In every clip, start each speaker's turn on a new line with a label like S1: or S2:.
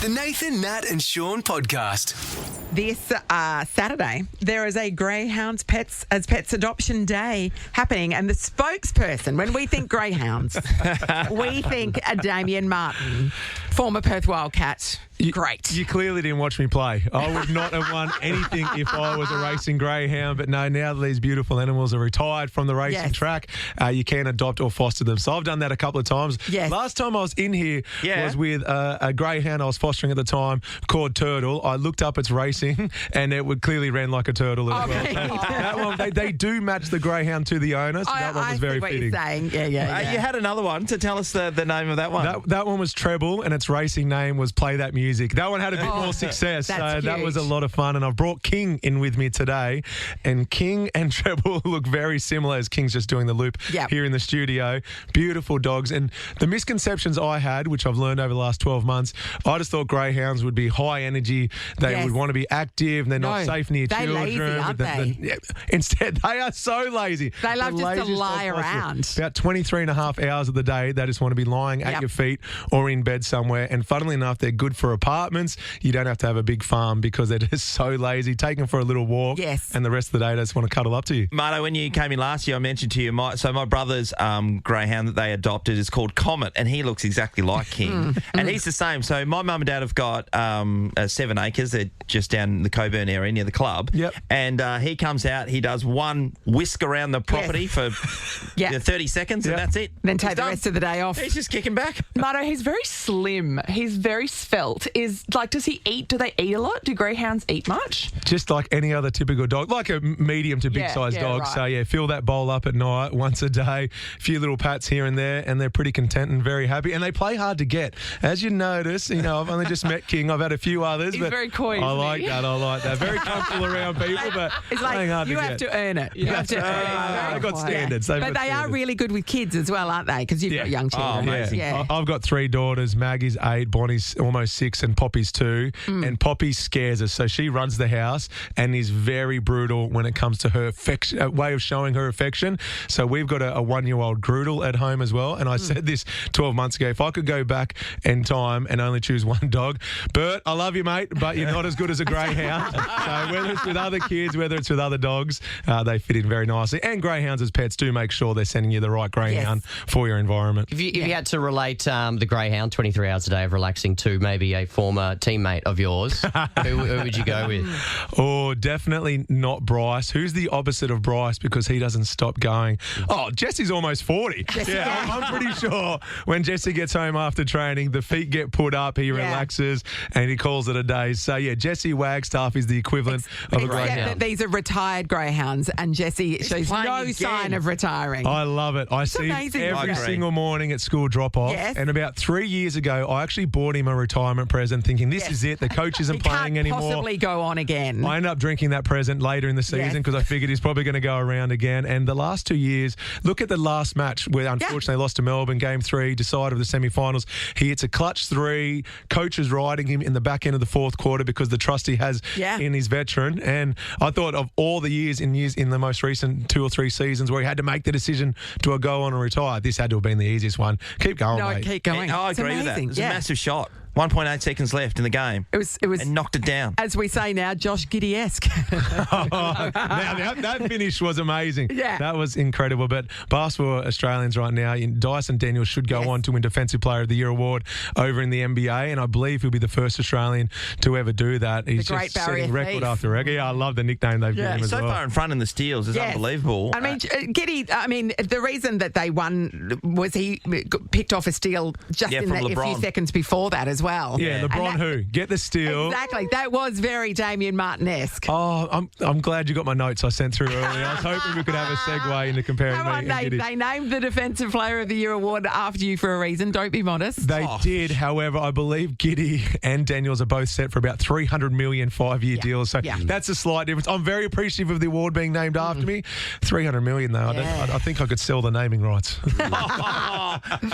S1: The Nathan, Nat and Shaun podcast.
S2: This Saturday, there is a Greyhounds Pets Adoption Day happening, and the spokesperson, when we think greyhounds, we think a Damian Martin, former Perth Wildcat. Great.
S3: You clearly didn't watch me play. I would not have won anything if I was a racing greyhound. But no, now that these beautiful animals are retired from the racing track, you can adopt or foster them. So I've done that a couple of times.
S2: Yes.
S3: Last time I was in here was with a greyhound I was fostering at the time called Turtle. I looked up its racing and it would clearly ran like a turtle as well. So that one, they do match the greyhound to the owner, so that one was very fitting.
S2: You're saying. Yeah.
S4: You had another one to tell us the name of that one.
S3: That one was Treble, and its racing name was Play That Music. That one had a bit more success, so that was a lot of fun. And I've brought King in with me today, and King and Treble look very similar, as King's just doing the loop here in the studio. Beautiful dogs. And the misconceptions I had, which I've learned over the last 12 months, I just thought greyhounds would be high energy. They would want to be active, and they're not safe near children.
S2: Lazy, aren't they?
S3: Instead, they are so lazy.
S2: They love just to lie around.
S3: About 23 and a half hours of the day, they just want to be lying at your feet or in bed somewhere. And funnily enough, they're good for apartments. You don't have to have a big farm because they're just so lazy. Take them for a little walk, and the rest of the day they just want to cuddle up to you.
S4: Marto, when you came in last year, I mentioned to you, my brother's greyhound that they adopted is called Comet, and he looks exactly like King. And he's the same. So my mum and dad have got 7 acres. They're just down the Coburn area near the club.
S3: Yep.
S4: And he comes out, he does one whisk around the property for 30 seconds, and that's it.
S2: Then take the rest of the day off.
S4: He's just kicking back.
S5: Marto, he's very slim. He's very svelte. Does he eat? Do they eat a lot? Do greyhounds eat much?
S3: Just like any other typical dog, like a medium to big size dog.
S5: Right.
S3: So fill that bowl up at night once a day, a few little pats here and there, and they're pretty content and very happy. And they play hard to get. As you notice, I've only just met King. I've had a few others.
S5: He's
S3: but
S5: very coy.
S3: I like that. Very comfortable around people, but
S2: it's like
S3: hard
S2: you
S3: to
S2: have
S3: get.
S2: to earn it. You have to earn it.
S3: They've got standards.
S2: But they are really good with kids as well, aren't they? Because you've got young children.
S4: Amazing.
S3: I've got 3 daughters. Maggie's 8, Bonnie's almost 6, and Poppy's 2. And Poppy scares us. So she runs the house and is very brutal when it comes to her way of showing her affection. So we've got a 1-year-old Groodle at home as well. And I said this 12 months ago, if I could go back in time and only choose one dog, Bert, I love you, mate, but you're not as good as a greyhound. So whether it's with other kids, whether it's with other dogs, they fit in very nicely. And greyhounds as pets do make sure they're sending you the right greyhound for your environment.
S6: If you had to relate the greyhound 23 hours a day of relaxing to maybe a former teammate of yours, who would you go with?
S3: Oh, definitely not Bryce. Who's the opposite of Bryce because he doesn't stop going? Oh, Jesse's almost 40. I'm pretty sure when Jesse gets home after training, the feet get put up, he relaxes, and he calls it a day. So, Jesse Wagstaff is the equivalent of a greyhound.
S2: These are retired greyhounds, and Jesse shows no sign of retiring.
S3: I love it. I see him every single morning at school drop-off.
S2: Yes.
S3: And about 3 years ago, I actually bought him a retirement present thinking, this is it. The coach isn't playing anymore.
S2: Possibly go on again.
S3: I ended up drinking that present later in the season because I figured he's probably going to go around again. And the last 2 years, look at the last match where unfortunately they lost to Melbourne, Game 3, decide of the semi-finals. He hits a clutch 3. Coach is riding him in the back end of the fourth quarter because the trust he has in his veteran. And I thought of all the years in the most recent 2 or 3 seasons where he had to make the decision, do I go on or retire? This had to have been the easiest one. Keep going, mate.
S2: Keep going.
S4: I agree with that. It was a massive shot. 1.8 seconds left in the game. It was and knocked it down.
S2: As we say now, Josh Giddy-esque.
S3: Now, that finish was amazing.
S2: Yeah.
S3: That was incredible. But basketball Australians right now, Dyson Daniels should go on to win Defensive Player of the Year award over in the NBA, and I believe he'll be the first Australian to ever do that. He's
S2: just
S3: setting record after record. Yeah, I love the nickname they've given him as well.
S4: So far in front in the steals is unbelievable.
S2: I mean, Giddy, the reason that they won was he picked off a steal just in a few seconds before that as well.
S3: Yeah, LeBron get the steal.
S2: Exactly. That was very Damian Martin-esque.
S3: Oh, I'm glad you got my notes I sent through earlier. I was hoping we could have a segue into comparing me and Giddy.
S2: They named the Defensive Player of the Year award after you for a reason. Don't be modest.
S3: They did. However, I believe Giddy and Daniels are both set for about $300 million 5-year deals. So that's a slight difference. I'm very appreciative of the award being named after me. $300 million, though. I think I could sell the naming rights.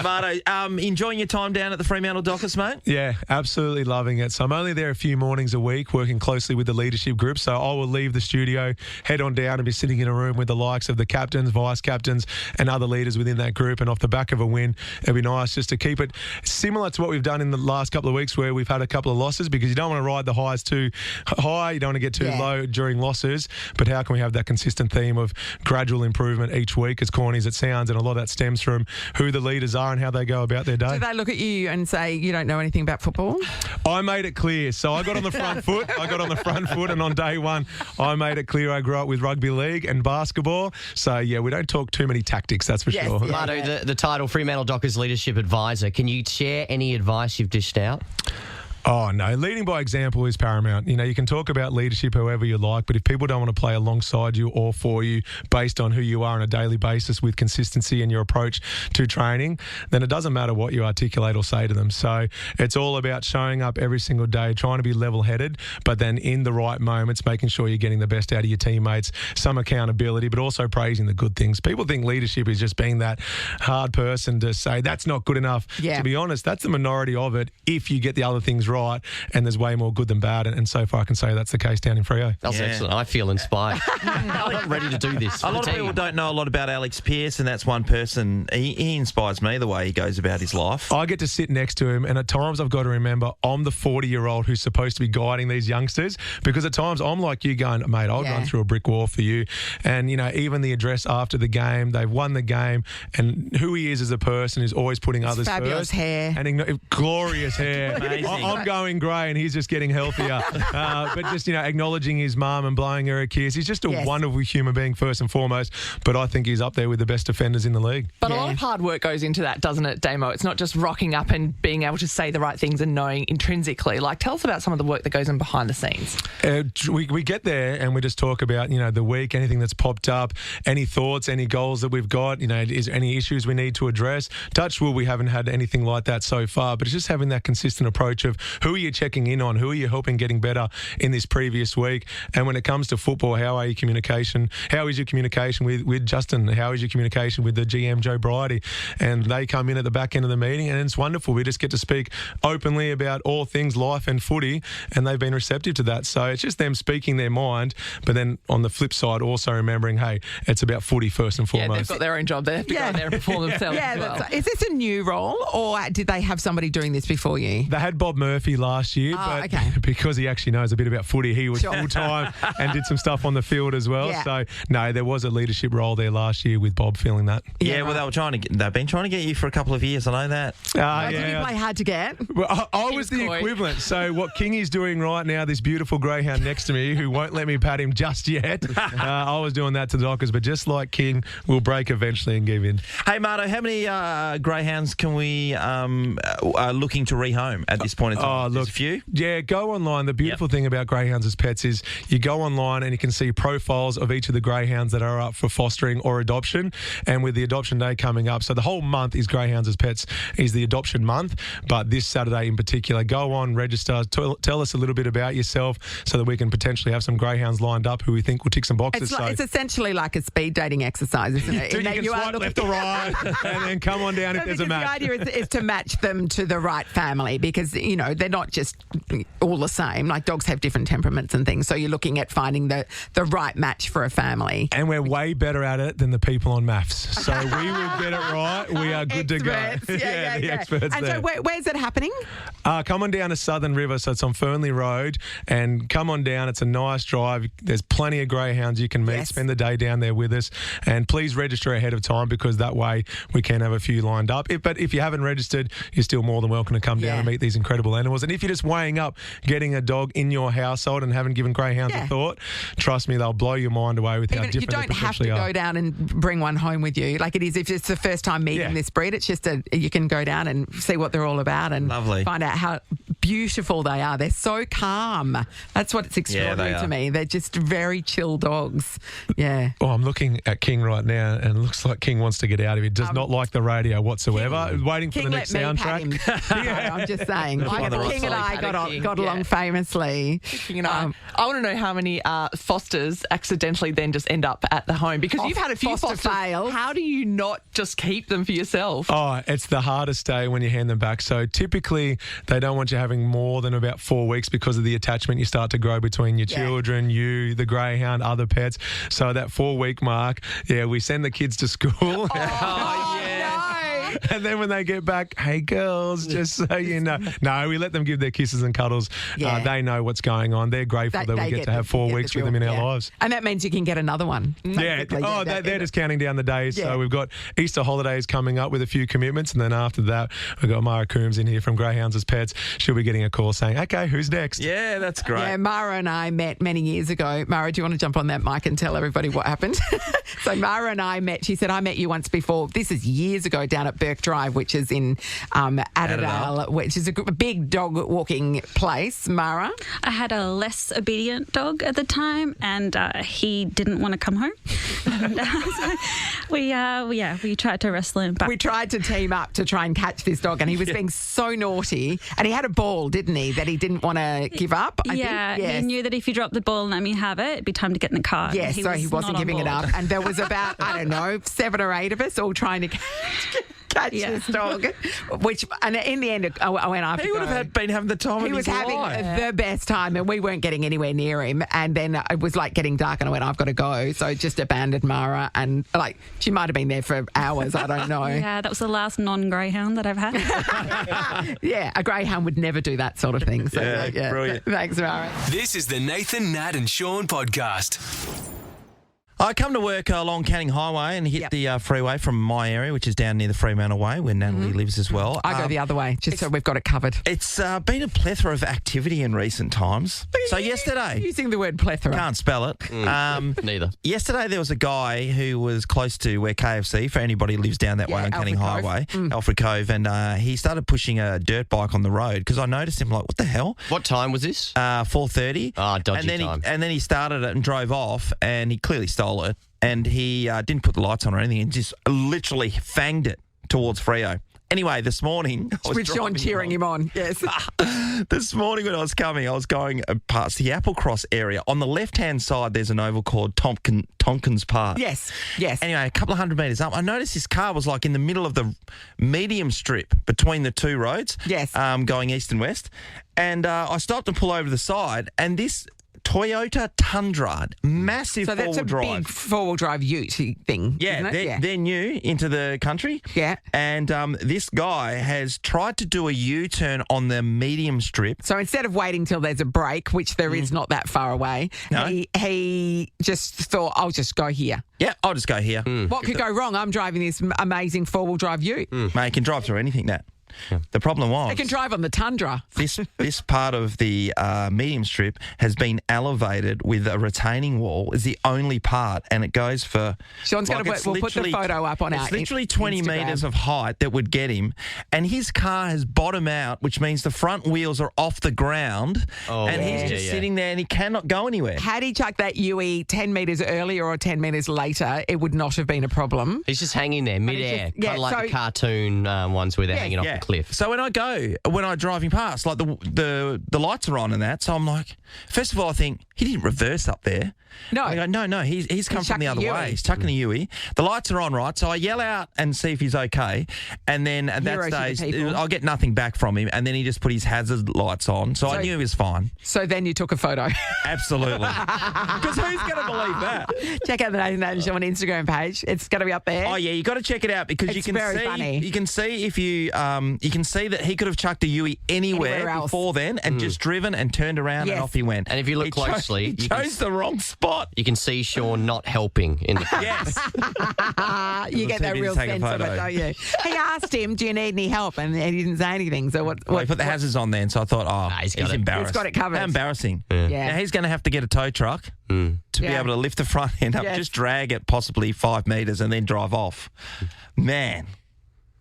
S4: Marto, enjoying your time down at the Fremantle Dockers, mate?
S3: Yeah, Yeah, absolutely loving it. So I'm only there a few mornings a week working closely with the leadership group. So I will leave the studio, head on down and be sitting in a room with the likes of the captains, vice captains and other leaders within that group. And off the back of a win, it'd be nice just to keep it similar to what we've done in the last couple of weeks where we've had a couple of losses, because you don't want to ride the highs too high, you don't want to get too low during losses. But how can we have that consistent theme of gradual improvement each week, as corny as it sounds? And a lot of that stems from who the leaders are and how they go about their day.
S2: Do they look at you and say, you don't know anything about football?
S3: I made it clear. So I got on the front foot. And on day one, I made it clear I grew up with rugby league and basketball. So, yeah, we don't talk too many tactics, that's for sure.
S2: Yeah.
S6: Marto, the title Fremantle Dockers Leadership Advisor. Can you share any advice you've dished out?
S3: Oh, no. Leading by example is paramount. You know, you can talk about leadership however you like, but if people don't want to play alongside you or for you based on who you are on a daily basis with consistency in your approach to training, then it doesn't matter what you articulate or say to them. So it's all about showing up every single day, trying to be level-headed, but then in the right moments, making sure you're getting the best out of your teammates, some accountability, but also praising the good things. People think leadership is just being that hard person to say, that's not good enough.
S2: Yeah.
S3: To be honest, that's the minority of it if you get the other things right, and there's way more good than bad, and so far I can say that's the case down in Freo.
S6: That's excellent. I feel inspired. I'm ready to do this.
S4: A lot of people don't know a lot about Alex Pearce, and that's one person. He inspires me the way he goes about his life.
S3: I get to sit next to him, and at times I've got to remember I'm the 40-year-old who's supposed to be guiding these youngsters, because at times I'm like you going, mate, I'll run through a brick wall for you. And, you know, even the address after the game, they've won the game, and who he is as a person is always putting others
S2: fabulous
S3: first.
S2: hair.
S3: And glorious hair.
S4: Amazing.
S3: I'm going grey and he's just getting healthier. But just, you know, acknowledging his mum and blowing her a kiss. He's just a wonderful human being first and foremost, but I think he's up there with the best defenders in the league.
S5: But a lot of hard work goes into that, doesn't it, Damo? It's not just rocking up and being able to say the right things and knowing intrinsically. Like, tell us about some of the work that goes in behind the scenes.
S3: We get there and we just talk about, you know, the week, anything that's popped up, any thoughts, any goals that we've got, you know, is any issues we need to address. Touch wood, we haven't had anything like that so far, but it's just having that consistent approach of who are you checking in on, who are you helping getting better in this previous week. And when it comes to football, how is your communication with Justin? How is your communication with the GM, Joe Bridie? And they come in at the back end of the meeting and it's wonderful. We just get to speak openly about all things life and footy, and they've been receptive to that. So it's just them speaking their mind, but then on the flip side also remembering, hey, it's about footy first and foremost.
S5: Yeah, they've got their own job. They have to go out there and perform themselves as well.
S2: Is this a new role, or did they have somebody doing this before you?
S3: They had Bob Murphy last year, but because he actually knows a bit about footy, he was full-time and did some stuff on the field as well. So, no, there was a leadership role there last year with Bob feeling that.
S4: Well, they've been trying to get you for a couple of years. I know that.
S2: Did you play hard to get?
S3: Well, I was the equivalent. So what Kingy's doing right now, this beautiful greyhound next to me, who won't let me pat him just yet, I was doing that to the Dockers, but just like King, we'll break eventually and give in.
S4: Hey, Marto, how many greyhounds can we are looking to rehome at this point in time?
S3: Look,
S4: a few?
S3: Yeah, go online. The beautiful thing about greyhounds as pets is you go online and you can see profiles of each of the greyhounds that are up for fostering or adoption. And with the adoption day coming up, so the whole month is greyhounds as pets, is the adoption month. But this Saturday in particular, go on, register, tell us a little bit about yourself so that we can potentially have some greyhounds lined up who we think will tick some boxes.
S2: It's essentially like a speed dating exercise, isn't it?
S3: You can swipe left or right and then come on down if there's a match.
S2: The idea is to match them to the right family, because, you know, they're not just all the same. Like, dogs have different temperaments and things. So you're looking at finding the right match for a family.
S3: And we're way better at it than the people on maths. So we will get it right. We are good to go.
S2: Yeah,
S3: the experts
S2: and
S3: there.
S2: so where's it happening?
S3: Come on down to Southern River. So it's on Fernley Road. And come on down. It's a nice drive. There's plenty of greyhounds you can meet. Spend the day down there with us. And please register ahead of time, because that way we can have a few lined up. But if you haven't registered, you're still more than welcome to come down and meet these incredible animals. And if you're just weighing up getting a dog in your household and haven't given greyhounds a thought, trust me, they'll blow your mind away with how different
S2: you don't
S3: they
S2: have to
S3: potentially are.
S2: go down and bring one home with you. Like it is, if it's the first time meeting this breed, it's just you can go down and see what they're all about and find out how beautiful they are. They're so calm. That's what's extraordinary
S4: they
S2: to
S4: are.
S2: me. They're just very chill dogs. Yeah.
S3: Oh, I'm looking at King right now, and it looks like King wants to get out of it. Does not like the radio whatsoever. Waiting for
S2: King
S3: the next
S2: let me pat
S3: soundtrack.
S2: him. No, I'm just saying.
S4: find the right
S2: King and I
S5: side.
S2: got along famously.
S5: You know, I want to know how many fosters accidentally then just end up at the home, because you've had a few
S2: Foster
S5: fosters.
S2: fails.
S5: How do you not just keep them for yourself?
S3: Oh, it's the hardest day when you hand them back. So typically they don't want you having more than about 4 weeks because of the attachment you start to grow between your children, you, the greyhound, other pets. So that 4-week mark, we send the kids to school. And then when they get back, hey, girls, just so you know. No, we let them give their kisses and cuddles.
S2: Yeah.
S3: They know what's going on. They're grateful that we get to have 4 weeks with them in our lives.
S2: And that means you can get another one.
S3: Yeah.
S2: basically.
S3: Oh, they're just counting down the days.
S2: Yeah.
S3: So we've got Easter holidays coming up with a few commitments. And then after that, we've got Mara Coombs in here from Greyhounds as Pets. She'll be getting a call saying, okay, who's next?
S4: Yeah, that's great.
S2: Yeah, Mara and I met many years ago. Mara, do you want to jump on that mic and tell everybody what happened? So Mara and I met. She said, I met you once before. This is years ago down at Burke Drive, which is in Adderall, which is a big dog walking place. Mara?
S7: I had a less obedient dog at the time, and he didn't want to come home. And, so we tried to wrestle him back.
S2: We tried to team up to try and catch this dog, and he was being so naughty. And he had a ball, didn't he, that he didn't want to give up? I think?
S7: He knew that if you dropped the ball and let me have it, it'd be time to get in the car.
S2: Yeah,
S7: And
S2: so he wasn't
S7: not on
S2: giving it
S7: board.
S2: up. And there was about, 7 or 8 of us all trying to catch this dog. And in the end, I went after
S4: He would have been having the time of
S2: He was
S4: his
S2: having
S4: life.
S2: the best time, and we weren't getting anywhere near him. And then it was like getting dark, and I went, I've got to go. So I just abandoned Mara, and she might have been there for hours. I don't know.
S7: Yeah, that was the last non-greyhound that I've had.
S2: Yeah, a greyhound would never do that sort of thing. So,
S4: Yeah, brilliant.
S2: Thanks, Mara.
S1: This is the Nathan, Nat and Shaun podcast.
S4: I come to work along Canning Highway and hit the freeway from my area, which is down near the Fremantle Way, where Natalie lives as well.
S2: I go the other way, just so we've got it covered.
S4: It's been a plethora of activity in recent times. So yesterday,
S2: Using the word plethora.
S4: can't spell it.
S6: Neither.
S4: Yesterday there was a guy who was close to where KFC, for anybody who lives down that way on Canning
S2: Alfred Cove.
S4: Highway, Alfred Cove, and he started pushing a dirt bike on the road because I noticed him like, what the hell?
S6: What time was this?
S4: 4:30.
S6: Dodgy
S4: and then
S6: time.
S4: and then he started it and drove off, and he clearly stole it. And he didn't put the lights on or anything, and just literally fanged it towards Freo. Anyway, this morning, I was
S2: With Sean
S4: driving
S2: cheering him on. Yes.
S4: This morning when I was coming, I was going past the Applecross area. On the left-hand side, there's an oval called Tompkins Park.
S2: Yes.
S4: Anyway, a couple of 100 metres up, I noticed this car was like in the middle of the medium strip between the two roads.
S2: Yes.
S4: Going east and west. And I stopped and pulled over to the side, and this Toyota Tundra, massive
S2: So that's
S4: four-wheel
S2: a
S4: drive.
S2: big four-wheel drive ute thing,
S4: Yeah,
S2: isn't it?
S4: they're new into the country.
S2: Yeah.
S4: And this guy has tried to do a U-turn on the medium strip.
S2: So instead of waiting till there's a break, which there is not that far away,
S4: No.
S2: he just thought, I'll just go here.
S4: Yeah, I'll just go here.
S2: What could go wrong? I'm driving this amazing four-wheel drive ute.
S4: Mate, you can drive through anything, Nat. The problem was
S2: I can drive on the Tundra.
S4: this part of the medium strip has been elevated with a retaining wall. Is the only part, and it goes for.
S2: Sean's going to
S4: it's
S2: we'll put the
S4: literally-
S2: photo up on our
S4: It's literally 20
S2: Instagram.
S4: metres of height that would get him, and his car has bottomed out, which means the front wheels are off the ground, and he's just sitting there and he cannot go anywhere.
S2: Had he chucked that UE 10 metres earlier or 10 metres later, it would not have been a problem.
S6: He's just hanging there, midair,
S2: just- yeah,
S6: kind of like
S2: so-
S6: the cartoon ones where they're hanging off the cliff.
S4: So when I'm driving past, like the lights are on and that, so I'm like, first of all, I think he didn't reverse up there.
S2: No.
S4: I go, no, he's come from the other
S2: chucking a
S4: way.
S2: Yui.
S4: He's chucking a Yui. The lights are on, right? So I yell out and see if he's okay, and then at that
S2: Hero to the
S4: stage,
S2: people.
S4: I'll get nothing back from him, and then he just put his hazard lights on, so I knew he was fine.
S2: So then you took a photo.
S4: Absolutely. Because who's going to believe that?
S2: Check out the Nathan Nat and Shaun Instagram page. It's going to be up there.
S4: Oh yeah, you got to check it out because you
S2: It's
S4: can
S2: very
S4: see
S2: funny.
S4: you can see if you can see that he could have chucked a Yui
S2: Anywhere
S4: anywhere
S2: else.
S4: before then and just driven and turned around
S2: Yes.
S4: and off he went.
S6: And if you look
S4: He
S6: closely,
S4: he
S6: you can
S4: chose the wrong spot.
S6: You can see Sean not helping in the
S4: Yes.
S2: You get
S4: too
S2: that
S4: busy
S2: real
S4: to take a
S2: sense of it,
S4: photo.
S2: don't you? He asked him, do you need any help? And he didn't say anything. So what?
S4: Well, he put the hazards on then, so I thought,
S6: he's got it.
S4: embarrassed.
S2: He's got it covered.
S4: How embarrassing.
S2: Yeah.
S4: Now he's going to have to get a tow truck to be
S2: Yeah.
S4: able to lift the front end up,
S2: Yes.
S4: just drag it possibly 5 metres and then drive off. Man.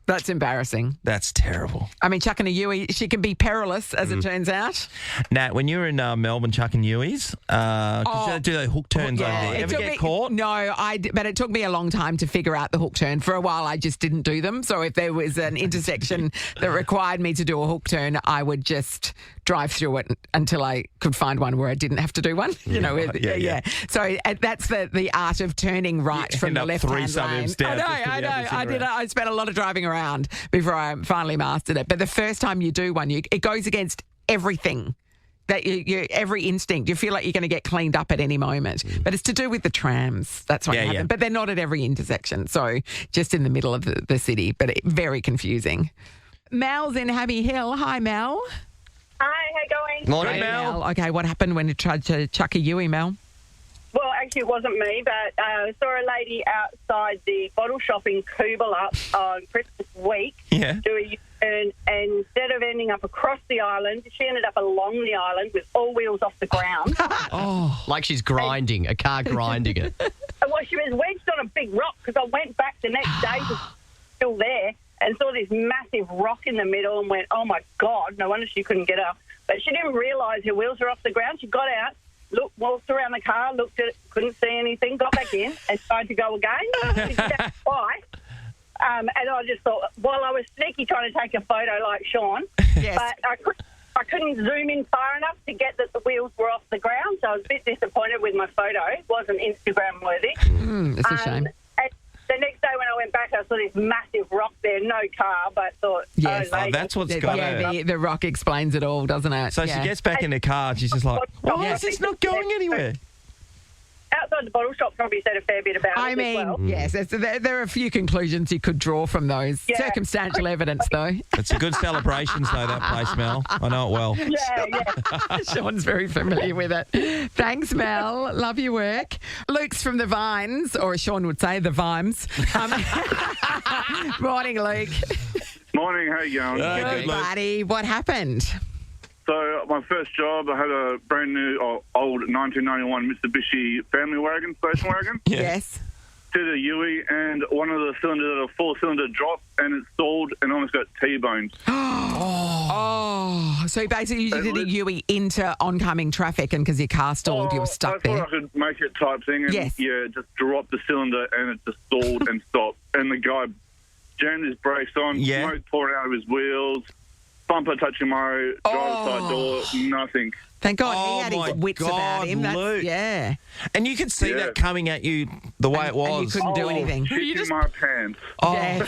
S2: That's embarrassing.
S4: That's terrible.
S2: I mean, chucking a Yui, she can be perilous, as it turns out.
S4: Nat, when you were in Melbourne chucking Uis, did you do those hook turns over there?
S2: It
S4: Ever
S2: took
S4: get
S2: me-
S4: caught?
S2: No, but it took me a long time to figure out the hook turn. For a while, I just didn't do them. So if there was an intersection that required me to do a hook turn, I would just drive through it until I could find one where I didn't have to do one.
S4: Yeah.
S2: So that's the art of turning right from
S4: end
S2: the
S4: up
S2: left-hand
S4: 3
S2: lane.
S4: suburbs down just to be
S2: I
S4: able to
S2: know.
S4: turn
S2: I did.
S4: around.
S2: I spent a lot of driving around before I finally mastered it. But the first time you do one, it goes against everything. That every instinct, you feel like you're going to get cleaned up at any moment. But it's to do with the trams. That's what happened.
S4: Yeah.
S2: But they're not at every intersection. So just in the middle of the city. But very confusing. Mel's in Abbey Hill. Hi, Mel.
S8: Hi, how you going?
S6: Morning.
S2: Hey, Mel. Okay, what happened when you tried to chuck a Yui, Mel?
S8: Well, actually, it wasn't me, but I saw a lady outside the bottle shop in Coolbellup on Christmas week
S4: Yeah.
S8: do a U-turn, and instead of ending up across the island, she ended up along the island with all wheels off the ground.
S6: Like she's grinding, a car grinding it.
S8: Well, she was wedged on a big rock because I went back the next day to still there and saw this massive rock in the middle and went, oh, my God, no wonder she couldn't get up. But she didn't realise her wheels were off the ground. She got out, walked around the car, looked at it, couldn't see anything, got back in and tried to go again. She did that twice. And I just thought, while I was sneaky trying to take a photo like Sean,
S2: Yes.
S8: but I couldn't zoom in far enough to get that the wheels were off the ground, so I was a bit disappointed with my photo. It wasn't Instagram worthy.
S2: It's a shame.
S8: And the next day when I went back, I saw this massive rock there, no car, but thought,
S2: Yes.
S8: oh,
S4: Oh, that's what's got her.
S2: Yeah, the rock explains it all, doesn't it?
S4: So she gets back in the car and she's just like, why is this not going anywhere?
S8: outside the bottle shop probably said a fair bit about
S2: I
S8: it
S2: mean,
S8: as well.
S2: yes, there are a few conclusions you could draw from those.
S8: Yeah.
S2: Circumstantial evidence, though.
S4: It's a good celebrations, though, that place, Mel. I know it well.
S8: Yeah.
S2: Sean's very familiar with it. Thanks, Mel. Love your work. Luke's from the Vines, or as Sean would say, the Vimes. Morning, Luke.
S9: Morning, how you going?
S2: Good, buddy. What happened?
S9: So my first job, I had a brand new, old 1991 Mitsubishi family wagon, station wagon.
S2: Yes.
S9: Did a Yui, and one of the cylinders, a four-cylinder dropped, and it stalled and almost got T-boned.
S2: Oh, so basically you did a Yui into oncoming traffic, and because your car stalled, you were stuck
S9: I thought
S2: there.
S9: I could make it type thing, and
S2: Yes.
S9: just dropped the cylinder, and it just stalled and stopped. And the guy jammed his brakes on, smoke pouring out of his wheels, bumper touching my driver's side door, nothing.
S2: Thank God he had
S4: my
S2: his wits about
S4: God,
S2: him.
S4: Luke.
S2: Yeah.
S4: And you could see that coming at you the way it was.
S2: And you couldn't do anything.
S4: You
S9: In my pants.
S2: Yeah.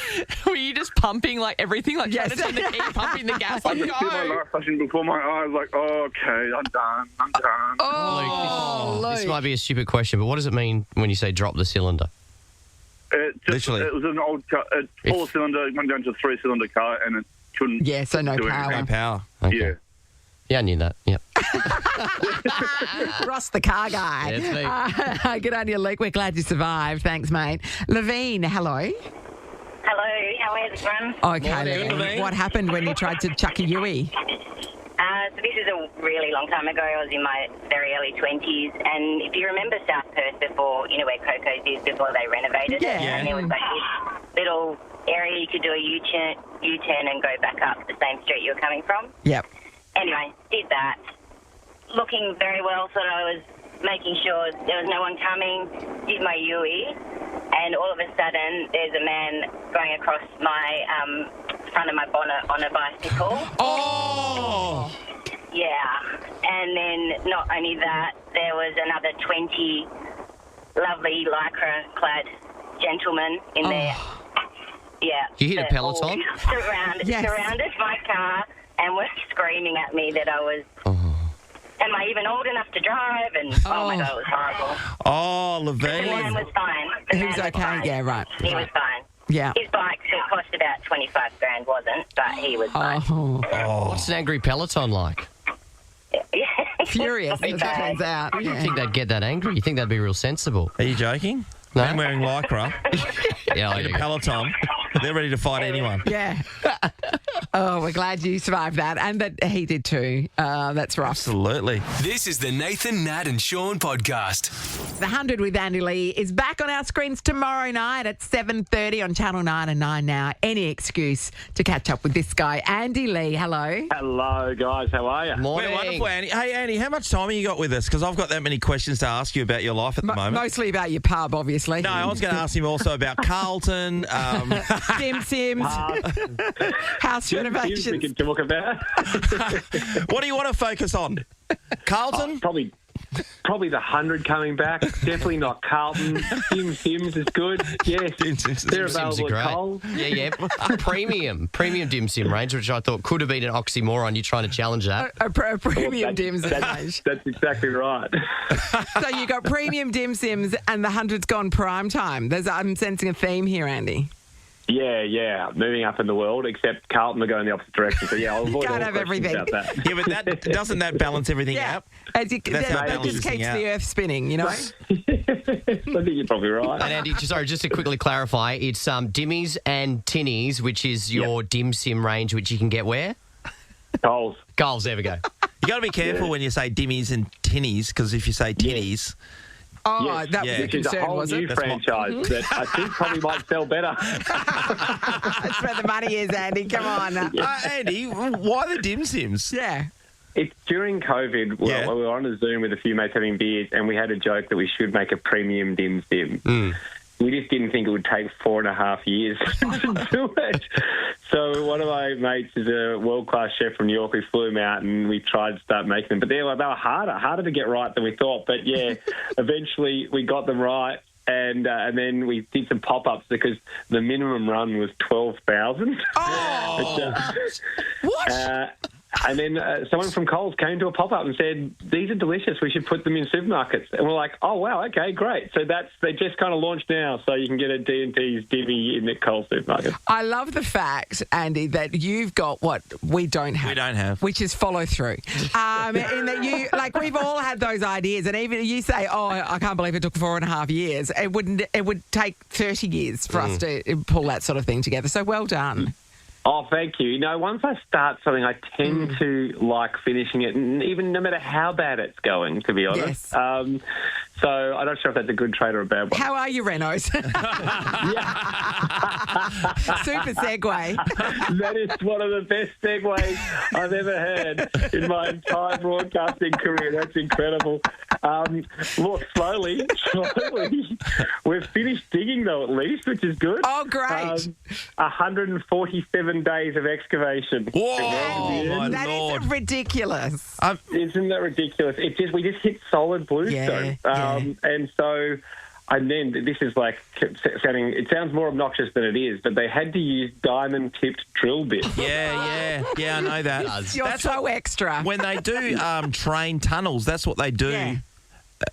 S5: Were you just pumping like everything, like
S2: Yes.
S5: trying to turn the key, pumping the gas,
S9: I
S5: like
S9: just see my
S5: go?
S9: life flashing before my eyes, like, oh, okay, I'm done.
S2: Oh,
S6: Luke, this
S2: Luke.
S6: might be a stupid question, but what does it mean when you say drop the cylinder?
S9: It was an old car, a four-cylinder, went down to a three-cylinder car, and it couldn't
S2: Yeah, so no
S9: do
S2: power.
S9: anything.
S4: No power.
S6: Okay.
S9: Yeah.
S6: Yeah, I knew that. Yep.
S2: Ross the car guy.
S6: Yeah, it's me.
S2: Good on you, Luke. We're glad you survived. Thanks, mate. Levine, hello.
S10: Hello, how are you, everyone?
S2: Okay,
S4: Morning, Levine.
S2: What happened when you tried to chuck a Yui?
S10: So this is a really long time ago. I was in my very early 20s, and if you remember South Perth before, you know where Coco's is, before they renovated
S2: Yeah.
S10: it, and there was like this little area you could do a U-turn and go back up the same street you were coming from.
S2: Yep.
S10: Anyway, did that. Looking very well, thought I was making sure there was no one coming, did my Yui, and all of a sudden there's a man going across my front of my bonnet on a bicycle.
S4: Oh!
S10: Yeah, and then not only that, there was another 20 lovely lycra-clad gentlemen in there. Yeah.
S6: Did you hit a
S10: that all
S6: peloton?
S10: surrounded my car and were screaming at me that I was... Am I even old enough to drive? And oh my God, it was horrible.
S4: Oh,
S10: The man
S4: Levine.
S10: was fine.
S2: He was okay? Yeah, right.
S10: He was fine.
S2: Yeah.
S10: His bike that cost about 25 grand wasn't, but he was fine.
S2: Oh,
S6: What's an angry peloton like?
S10: Yeah.
S2: furious, as it turns out.
S6: You
S2: Yeah.
S6: think they'd get that angry? You think they'd be real sensible?
S4: Are you joking?
S6: No.
S4: I'm wearing lycra
S6: Yeah, I
S4: in a
S6: do.
S4: peloton. They're ready to fight anyone.
S2: Yeah. Oh, we're glad you survived that and that he did too. That's rough.
S4: Absolutely.
S1: This is the Nathan, Nat and Shaun podcast.
S2: The 100 with Andy Lee is back on our screens tomorrow night at 7:30 on Channel 9 and 9 Now. Any excuse to catch up with this guy, Andy Lee. Hello.
S11: Hello, guys. How are you?
S6: Morning.
S4: We're wonderful, Andy. Hey, Andy, how much time have you got with us? Because I've got that many questions to ask you about your life at the moment.
S2: Mostly about your pub, obviously.
S4: No, I was going to ask him also about Carlton.
S2: Dim Sims. House
S11: We
S2: renovations.
S11: can talk about.
S4: What do you want to focus on? Carlton?
S11: Probably the 100 coming back. Definitely not Carlton. Dim Sims is good. Yes, they're
S6: Sims
S11: available
S6: are great.
S11: at Coles.
S6: Yeah. Premium dim sim range, which I thought could have been an oxymoron. You're trying to challenge that.
S2: A premium dim sim.
S11: That's exactly right.
S2: So you got premium dim sims and the 100's gone prime time. I'm sensing a theme here, Andy.
S11: Yeah. Moving up in the world, except Carlton are going the opposite direction. So, I'll avoid
S2: Can't
S11: all
S2: have
S11: questions
S2: everything.
S11: about that.
S4: Yeah, but doesn't that balance everything out?
S2: That
S4: not
S2: just
S4: balancing
S2: keeps
S4: out.
S2: the earth spinning, you know?
S11: I think you're probably right.
S6: And Andy, just to quickly clarify, it's dimmies and tinnies, which is your dim sim range, which you can get where?
S11: Coles.
S6: Coles, there we go.
S4: You got to be careful when you say dimmies and tinnies, because if you say tinnies,
S2: Oh,
S11: Yes,
S2: that was a
S11: which is a
S2: concern,
S11: whole
S2: was
S11: new
S2: it?
S11: franchise that I think probably might sell better.
S2: That's where the money is, Andy. Come on.
S4: Andy, why the dim sims?
S2: Yeah.
S11: It's during COVID.
S4: Yeah.
S11: We were on a Zoom with a few mates having beers, and we had a joke that we should make a premium dim sim. We just didn't think it would take 4.5 years to do it. So one of my mates is a world-class chef from New York. We flew him out and we tried to start making them. But they were harder to get right than we thought. But, yeah, eventually we got them right. And then we did some pop-ups because the minimum run was 12,000.
S2: Oh! What?
S11: And then someone from Coles came to a pop-up and said, these are delicious. We should put them in supermarkets. And we're like, oh, wow, okay, great. So they just kind of launched now. So you can get a D&T's divvy in the Coles supermarket.
S2: I love the fact, Andy, that you've got what we don't have.
S4: We don't have.
S2: Which is follow through. In that you, we've all had those ideas. And even you say, oh, I can't believe it took 4.5 years. It would take 30 years for us to pull that sort of thing together. So well done.
S11: Oh, thank you. Once I start something, I tend to like finishing it, and even no matter how bad it's going, to be honest.
S2: Yes.
S11: So I'm not sure if that's a good trade or a bad one.
S2: How are you, Renos? Super segue.
S11: That is one of the best segues I've ever heard in my entire broadcasting career. That's incredible. Look, slowly. We've finished digging, though, at least, which is good.
S2: Oh, great.
S11: 147 days of excavation.
S4: Whoa, my
S2: That
S4: Lord.
S2: is ridiculous.
S11: Isn't that ridiculous? We just hit solid bluestone. And so, and then this is it sounds more obnoxious than it is, but they had to use diamond-tipped drill bits.
S4: Yeah, I know that.
S2: You're so extra.
S4: When they do train tunnels, that's what they do.
S2: Yeah.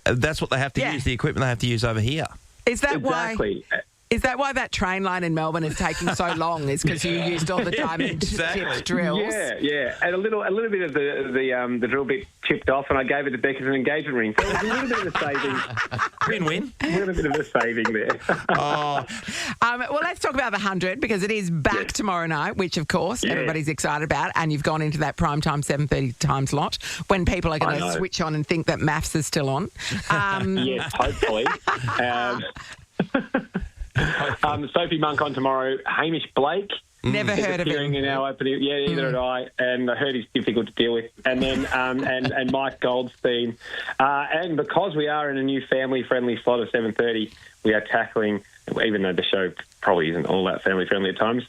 S4: That's what they have to use, the equipment they have to use over here.
S2: Is that
S11: Exactly.
S2: Is that why that train line in Melbourne is taking so long? Is because you used all the diamond-tipped drills?
S11: Yeah, and a little bit of the drill bit chipped off, and I gave it to Beck as an engagement ring. So it was a little bit of a saving.
S4: Win-win.
S11: A little bit of a saving there.
S2: Well, let's talk about the 100 because it is back tomorrow night, which, of course, everybody's excited about. And you've gone into that primetime 7:30 time slot when people are going to switch on and think that maths is still on.
S11: Yes, hopefully. Sophie Monk on tomorrow. Hamish Blake.
S2: Never heard of him.
S11: In our opening. Yeah, neither had I. And I heard he's difficult to deal with. And then and Mike Goldstein. And because we are in a new family-friendly slot of 7:30, we are tackling, even though the show probably isn't all that family-friendly at times,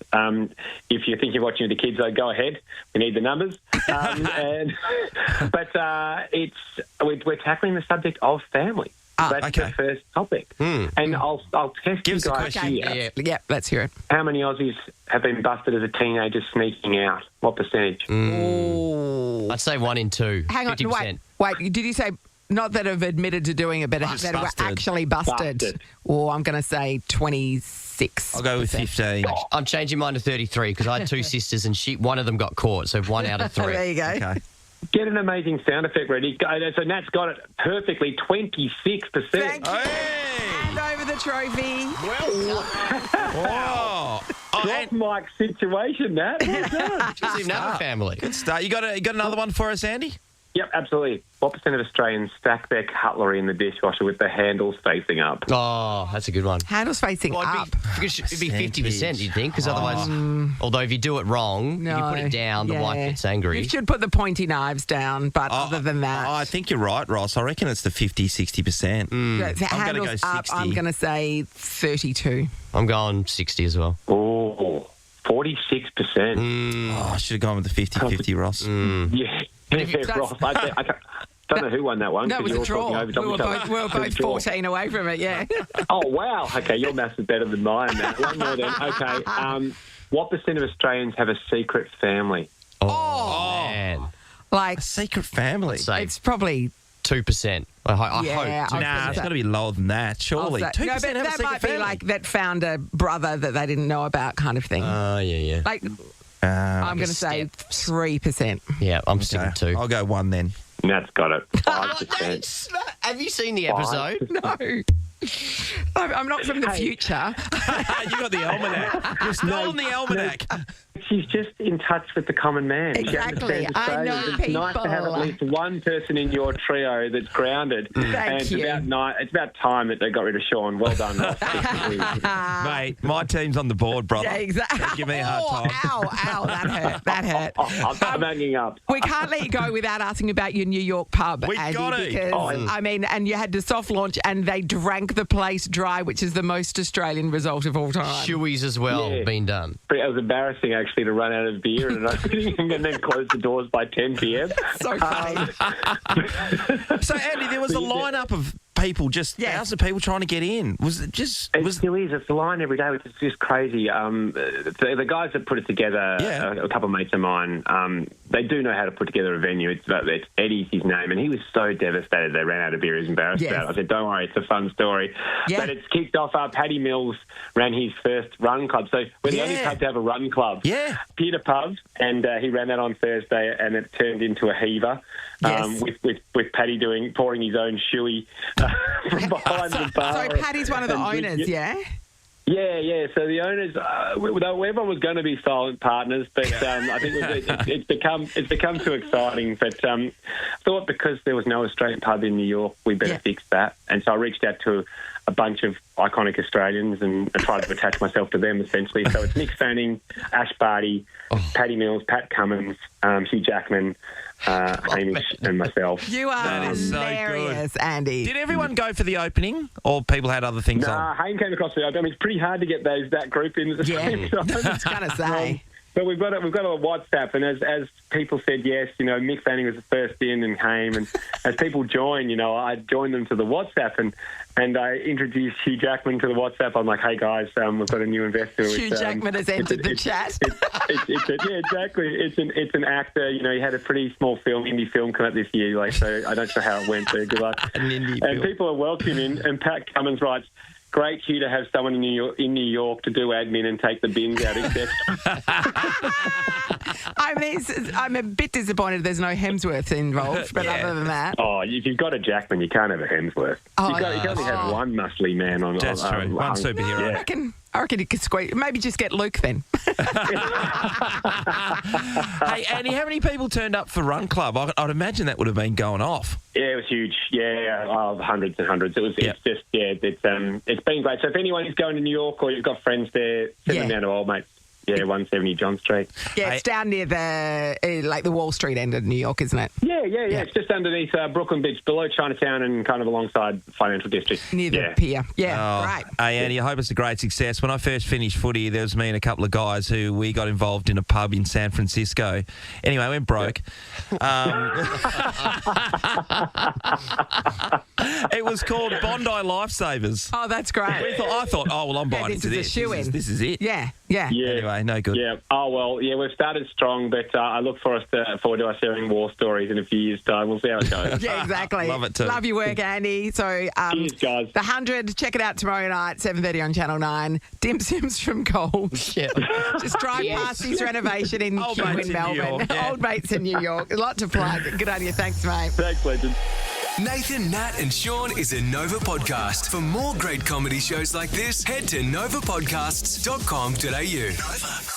S11: if you think you're watching with the kids, though, go ahead. We need the numbers. But we're tackling the subject of family. That's the first topic. And I'll test you guys here.
S2: Yeah, let's hear it.
S11: How many Aussies have been busted as a teenager sneaking out? What percentage?
S6: I'd say 1 in 2.
S2: Hang on,
S6: 50%.
S2: wait. Did you say not that have admitted to doing it, but that were actually busted? Or I'm going to say 26.
S4: I'll go with 15.
S6: I'm changing mine to 33 because I had 2 sisters and one of them got caught, so 1 out of 3.
S2: There you go.
S4: Okay.
S11: Get an amazing sound effect ready. So Nat's got it perfectly, 26%.
S2: Thank you. And over the trophy.
S4: Well, oh,
S11: drop mic situation, Nat. Well done.
S6: Doesn't even have a family.
S4: Good start. You got another one for us, Andy?
S11: Yep, absolutely. What percent of Australians stack their cutlery in the dishwasher with the handles facing up?
S6: Oh, that's a good one.
S2: Handles facing up.
S6: It'd be 50%, you'd think, because otherwise, although if you do it wrong, if you put it down, the wife gets angry.
S2: You should put the pointy knives down, but other than that...
S4: I think you're right, Ross. I reckon it's the 50-60%.
S2: I'm going to go 60. I'm going to say 32.
S6: I'm going 60 as well.
S11: Oh, 46%.
S4: I should have gone with the 50-50, Ross.
S11: Yeah. Ross, I don't know who won that one.
S2: No, it was a draw. We were both 14 away from it, yeah.
S11: Oh, wow. Okay, your maths is better than mine, Matt. One more then. Okay, what percent of Australians have a secret family?
S6: Oh. Man.
S2: Like...
S4: A secret family?
S2: It's probably...
S6: 2%. I hope.
S4: Nah, it's got to be lower than that, surely. 2%
S2: no, but
S4: have
S2: that
S4: a
S2: might
S4: secret
S2: be
S4: family.
S2: like that found a brother that they didn't know about kind of thing.
S6: Yeah.
S2: Like... I'm going to say 3%.
S6: Yeah, I'm sticking 2.
S4: I'll go 1 then.
S11: Nat's got it. 5%.
S6: Have you seen the episode?
S2: No. I'm not from the future.
S4: You got the almanac. You've stolen the almanac.
S11: She's just in touch with the common man.
S2: Exactly. I know
S11: It's
S2: people.
S11: nice to have at least one person in your trio that's grounded.
S2: Thank you.
S11: It's about time that they got rid of Sean. Well done, Ross.
S4: Mate, my team's on the board, brother.
S2: Yeah, exactly.
S4: Don't give me a hard time.
S2: Ow, that hurt. That hurt.
S11: I'm hanging up.
S2: We can't let you go without asking about your New York pub,
S4: We
S2: Andy,
S4: got to.
S2: because, and you had the soft launch and they drank the place dry, which is the most Australian result of all time.
S6: Shoeys as well been done.
S11: It was embarrassing, actually, to run out of beer and then close the doors by 10 p.m.
S2: So funny.
S4: So, Andy, there was a lineup of people, just thousands of people trying to get in. Was it just...
S11: It still is. It's the line every day, which is just crazy. The guys that put it together, a couple of mates of mine, they do know how to put together a venue. It's Eddie's his name, and he was so devastated they ran out of beer. He was embarrassed about it. I said, don't worry, it's a fun story.
S2: Yeah.
S11: But it's kicked off. Paddy Mills ran his first run club. So we're the only pub to have a run club.
S4: Yeah.
S11: Peter Pub, and he ran that on Thursday, and it turned into a heaver. With Paddy pouring his own shoey from behind the bar.
S2: So Paddy's one of the owners, yeah?
S11: Yeah. So the owners, everyone was going to be silent partners, but I think it's become too exciting. But thought because there was no Australian pub in New York, we better fix that. And so I reached out to a bunch of iconic Australians and tried to attach myself to them, essentially. So it's Nick Fanning, Ash Barty, Paddy Mills, Pat Cummins, Hugh Jackman, Hamish and myself.
S2: You are hilarious, Andy.
S4: Did everyone go for the opening, or people had other things on?
S11: Hayne came across the opening. I mean, it's pretty hard to get that group in at the same time.
S2: I was going to say.
S11: But we've got a WhatsApp, and as people said yes, Mick Fanning was the first in, and Haim, and as people join, I joined them to the WhatsApp, and I introduced Hugh Jackman to the WhatsApp. I'm like, hey guys, we've got a new investor.
S2: Hugh Jackman has entered the chat.
S11: Exactly. It's an actor. He had a pretty small indie film come out this year. So I don't know how it went. So good luck. And people are welcoming. And Pat Cummins writes, great, Hugh, to have someone in New York to do admin and take the bins out, etc.
S2: I'm a bit disappointed there's no Hemsworth involved, but other than that...
S11: Oh, if you've got a Jackman, you can't have a Hemsworth. You can only have one muscly man on...
S4: That's true. One superhero.
S2: No, I reckon you could squeeze... Maybe just get Luke then.
S4: Hey, Andy, how many people turned up for Run Club? I'd imagine that would have been going off.
S11: Yeah, it was huge. Hundreds and hundreds. It's been great. So if anyone is going to New York or you've got friends there, send them down to Old Mates. Yeah, 170 John Street.
S2: Yeah, it's down near the Wall Street end of New York, isn't it?
S11: Yeah. It's just underneath Brooklyn Beach, below Chinatown and kind of alongside Financial District.
S2: Near the pier. Yeah, right.
S4: Hey, Andy, I hope it's a great success. When I first finished footy, there was me and a couple of guys who we got involved in a pub in San Francisco. Anyway, went broke. It was called Bondi Lifesavers.
S2: Oh, that's great.
S4: I thought, I'm buying into this. This is it.
S2: Yeah.
S4: Anyway, no good.
S11: Yeah. Oh, well, we've started strong, but I look forward to us sharing war stories in a few years' time. We'll see how it goes.
S2: Yeah, exactly.
S4: Love it too.
S2: Love your work, Andy. So,
S11: cheers, guys.
S2: The 100, check it out tomorrow night, 7:30 on Channel 9. Dim Sims from Coles. Yeah. Just drive past his renovation in Melbourne.
S4: Old Mates in New York.
S2: Old Mates in New York. A lot to plug. Good on you. Thanks, mate.
S11: Thanks, legend.
S1: Nathan, Nat and Sean is a Nova podcast. For more great comedy shows like this, head to novapodcasts.com.au. Nova.